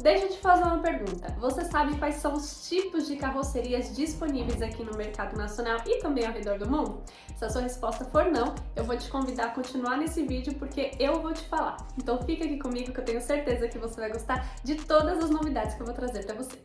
Deixa eu te fazer uma pergunta. Você sabe quais são os tipos de carrocerias disponíveis aqui no mercado nacional e também ao redor do mundo? Se a sua resposta for não, eu vou te convidar a continuar nesse vídeo porque eu vou te falar. Então fica aqui comigo que eu tenho certeza que você vai gostar de todas as novidades que eu vou trazer para você.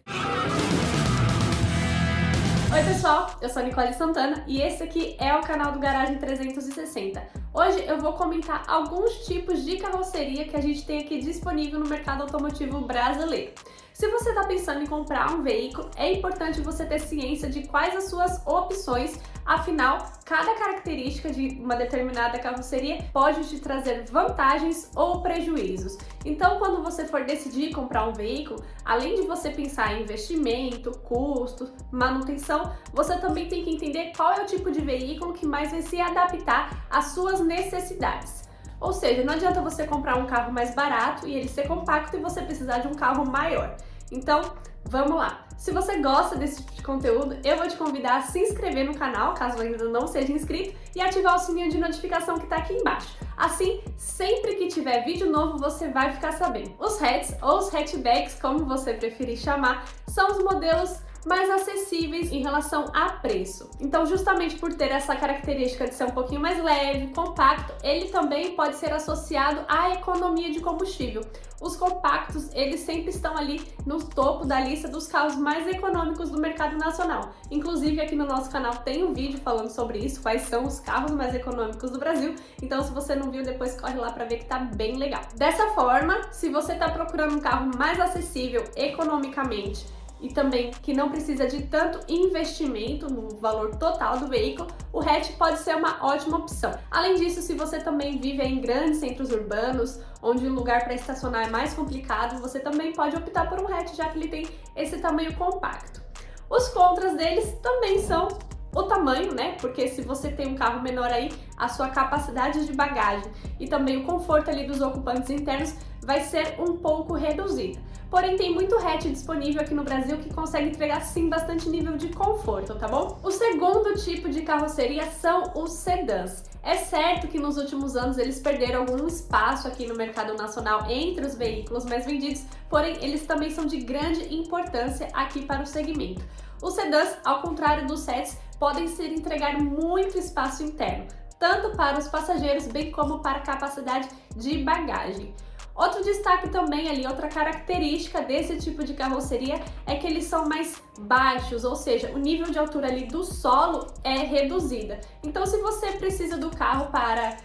Oi pessoal, eu sou a Nicole Santana e esse aqui é o canal do Garagem 360. Hoje eu vou comentar alguns tipos de carroceria que a gente tem aqui disponível no mercado automotivo brasileiro. Se você está pensando em comprar um veículo, é importante você ter ciência de quais as suas opções, afinal, cada característica de uma determinada carroceria pode te trazer vantagens ou prejuízos. Então, quando você for decidir comprar um veículo, além de você pensar em investimento, custo, manutenção, você também tem que entender qual é o tipo de veículo que mais vai se adaptar às suas necessidades. Ou seja, não adianta você comprar um carro mais barato e ele ser compacto e você precisar de um carro maior. Então, vamos lá! Se você gosta desse tipo de conteúdo, eu vou te convidar a se inscrever no canal, caso ainda não seja inscrito, e ativar o sininho de notificação que está aqui embaixo. Assim, sempre que tiver vídeo novo, você vai ficar sabendo. Os hatches, ou os hatchbacks, como você preferir chamar, são os modelos mais acessíveis em relação a preço. Então, justamente por ter essa característica de ser um pouquinho mais leve, compacto, ele também pode ser associado à economia de combustível. Os compactos, eles sempre estão ali no topo da lista dos carros mais econômicos do mercado nacional. Inclusive, aqui no nosso canal tem um vídeo falando sobre isso, quais são os carros mais econômicos do Brasil. Então, se você não viu, depois corre lá para ver que tá bem legal. Dessa forma, se você está procurando um carro mais acessível economicamente, e também que não precisa de tanto investimento no valor total do veículo, o hatch pode ser uma ótima opção. Além disso, se você também vive em grandes centros urbanos, onde o lugar para estacionar é mais complicado, você também pode optar por um hatch, já que ele tem esse tamanho compacto. Os contras deles também são o tamanho, né? Porque se você tem um carro menor aí, a sua capacidade de bagagem e também o conforto ali dos ocupantes internos vai ser um pouco reduzida. Porém, tem muito hatch disponível aqui no Brasil que consegue entregar sim bastante nível de conforto, tá bom? O segundo tipo de carroceria são os sedãs. É certo que nos últimos anos eles perderam algum espaço aqui no mercado nacional entre os veículos mais vendidos, porém eles também são de grande importância aqui para o segmento. Os sedãs, ao contrário dos hatches, podem ser entregar muito espaço interno, tanto para os passageiros bem como para a capacidade de bagagem. Outro destaque também ali, outra característica desse tipo de carroceria é que eles são mais baixos, ou seja, o nível de altura ali do solo é reduzida. Então, se você precisa do carro para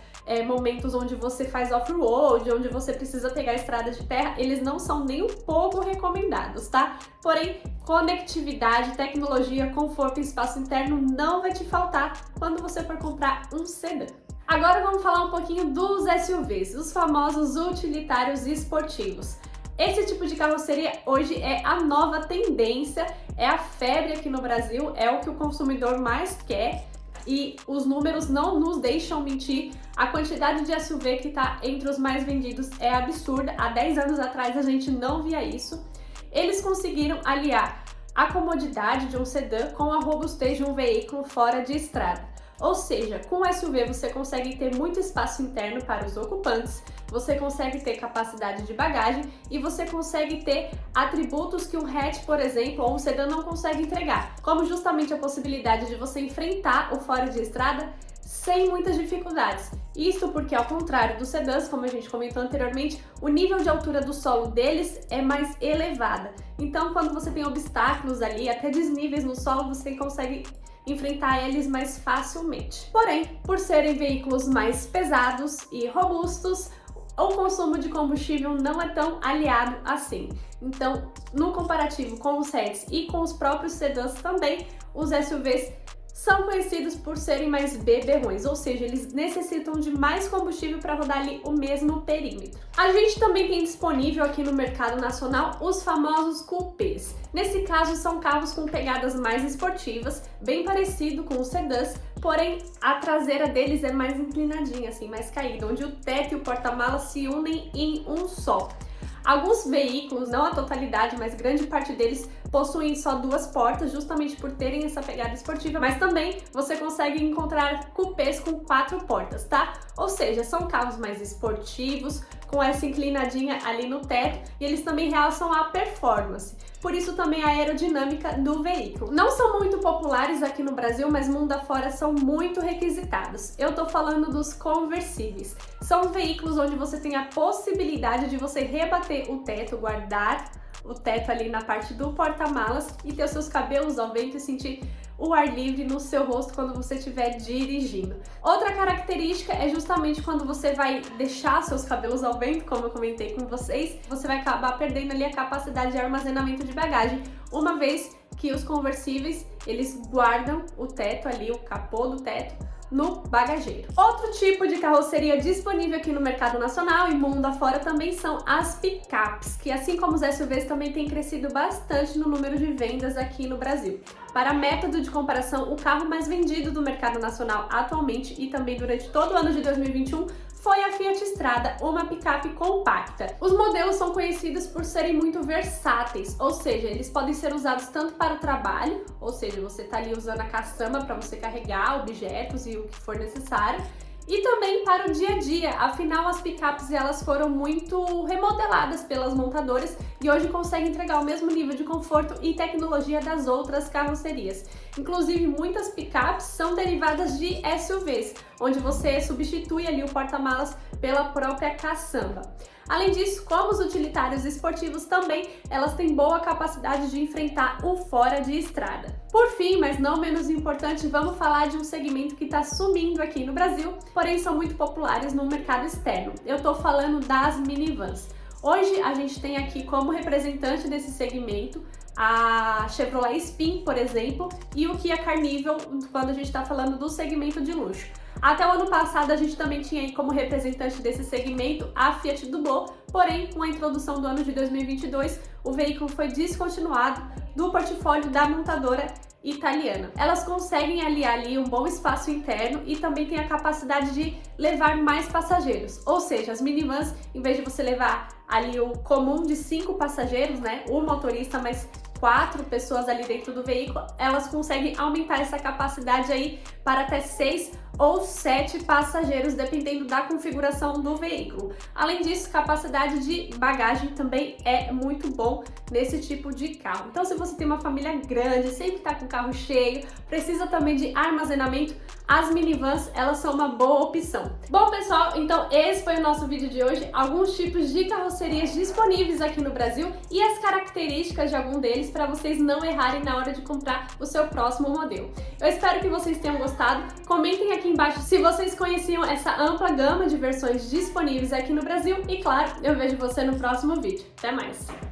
momentos onde você faz off-road, onde você precisa pegar estradas de terra, eles não são nem um pouco recomendados, tá? Porém, conectividade, tecnologia, conforto e espaço interno não vai te faltar quando você for comprar um sedã. Agora vamos falar um pouquinho dos SUVs, os famosos utilitários esportivos. Esse tipo de carroceria hoje é a nova tendência, é a febre aqui no Brasil, é o que o consumidor mais quer e os números não nos deixam mentir. A quantidade de SUV que está entre os mais vendidos é absurda, há 10 anos atrás a gente não via isso. Eles conseguiram aliar a comodidade de um sedã com a robustez de um veículo fora de estrada. Ou seja, com o SUV você consegue ter muito espaço interno para os ocupantes, você consegue ter capacidade de bagagem e você consegue ter atributos que um hatch, por exemplo, ou um sedã não consegue entregar, como justamente a possibilidade de você enfrentar o fora de estrada sem muitas dificuldades. Isto porque, ao contrário dos sedãs, como a gente comentou anteriormente, o nível de altura do solo deles é mais elevada. Então, quando você tem obstáculos ali, até desníveis no solo, você consegue enfrentar eles mais facilmente. Porém, por serem veículos mais pesados e robustos, o consumo de combustível não é tão aliado assim. Então, no comparativo com os hatches e com os próprios sedãs também, os SUVs são conhecidos por serem mais beberrões, ou seja, eles necessitam de mais combustível para rodar ali o mesmo perímetro. A gente também tem disponível aqui no mercado nacional os famosos coupés. Nesse caso, são carros com pegadas mais esportivas, bem parecido com os sedãs, porém a traseira deles é mais inclinadinha, assim, mais caída, onde o teto e o porta-malas se unem em um só. Alguns veículos, não a totalidade, mas grande parte deles possuem só duas portas, justamente por terem essa pegada esportiva, mas também você consegue encontrar cupês com 4 portas, tá? Ou seja, são carros mais esportivos, com essa inclinadinha ali no teto, e eles também realçam a performance. Por isso também a aerodinâmica do veículo. Não são muito populares aqui no Brasil, mas mundo afora são muito requisitados. Eu tô falando dos conversíveis. São veículos onde você tem a possibilidade de você rebater o teto, guardar o teto ali na parte do porta-malas e ter os seus cabelos ao vento e sentir o ar livre no seu rosto quando você estiver dirigindo. Outra característica é justamente quando você vai deixar seus cabelos ao vento, como eu comentei com vocês, você vai acabar perdendo ali a capacidade de armazenamento de bagagem, uma vez que os conversíveis, eles guardam o teto ali, o capô do teto, no bagageiro. Outro tipo de carroceria disponível aqui no mercado nacional e mundo afora também são as picapes, que assim como os SUVs também têm crescido bastante no número de vendas aqui no Brasil. Para método de comparação, o carro mais vendido do mercado nacional atualmente e também durante todo o ano de 2021 foi a Fiat Strada, uma picape compacta. Os modelos são conhecidos por serem muito versáteis, ou seja, eles podem ser usados tanto para o trabalho, ou seja, você está ali usando a caçamba para você carregar objetos e o que for necessário, e também para o dia a dia. Afinal, as picapes elas foram muito remodeladas pelas montadoras e hoje conseguem entregar o mesmo nível de conforto e tecnologia das outras carrocerias. Inclusive, muitas picapes são derivadas de SUVs, onde você substitui ali o porta-malas pela própria caçamba. Além disso, como os utilitários esportivos também, elas têm boa capacidade de enfrentar o fora de estrada. Por fim, mas não menos importante, vamos falar de um segmento que está sumindo aqui no Brasil, porém são muito populares no mercado externo. Eu estou falando das minivans. Hoje a gente tem aqui como representante desse segmento a Chevrolet Spin, por exemplo, e o Kia Carnival, quando a gente está falando do segmento de luxo. Até o ano passado a gente também tinha aí como representante desse segmento a Fiat Dubo, porém com a introdução do ano de 2022 o veículo foi descontinuado do portfólio da montadora italiana. Elas conseguem aliar ali um bom espaço interno e também tem a capacidade de levar mais passageiros, ou seja, as minivans, em vez de você levar ali o comum de 5 passageiros, né, o motorista mais 4 pessoas ali dentro do veículo, elas conseguem aumentar essa capacidade aí para até 6 ou 7 passageiros, dependendo da configuração do veículo. Além disso, capacidade de bagagem também é muito bom nesse tipo de carro. Então, se você tem uma família grande, sempre está com o carro cheio, precisa também de armazenamento, as minivans, elas são uma boa opção. Bom, pessoal, então esse foi o nosso vídeo de hoje. Alguns tipos de carrocerias disponíveis aqui no Brasil e as características de algum deles para vocês não errarem na hora de comprar o seu próximo modelo. Eu espero que vocês tenham gostado. Comentem aqui embaixo se vocês conheciam essa ampla gama de versões disponíveis aqui no Brasil e, claro, eu vejo você no próximo vídeo. Até mais!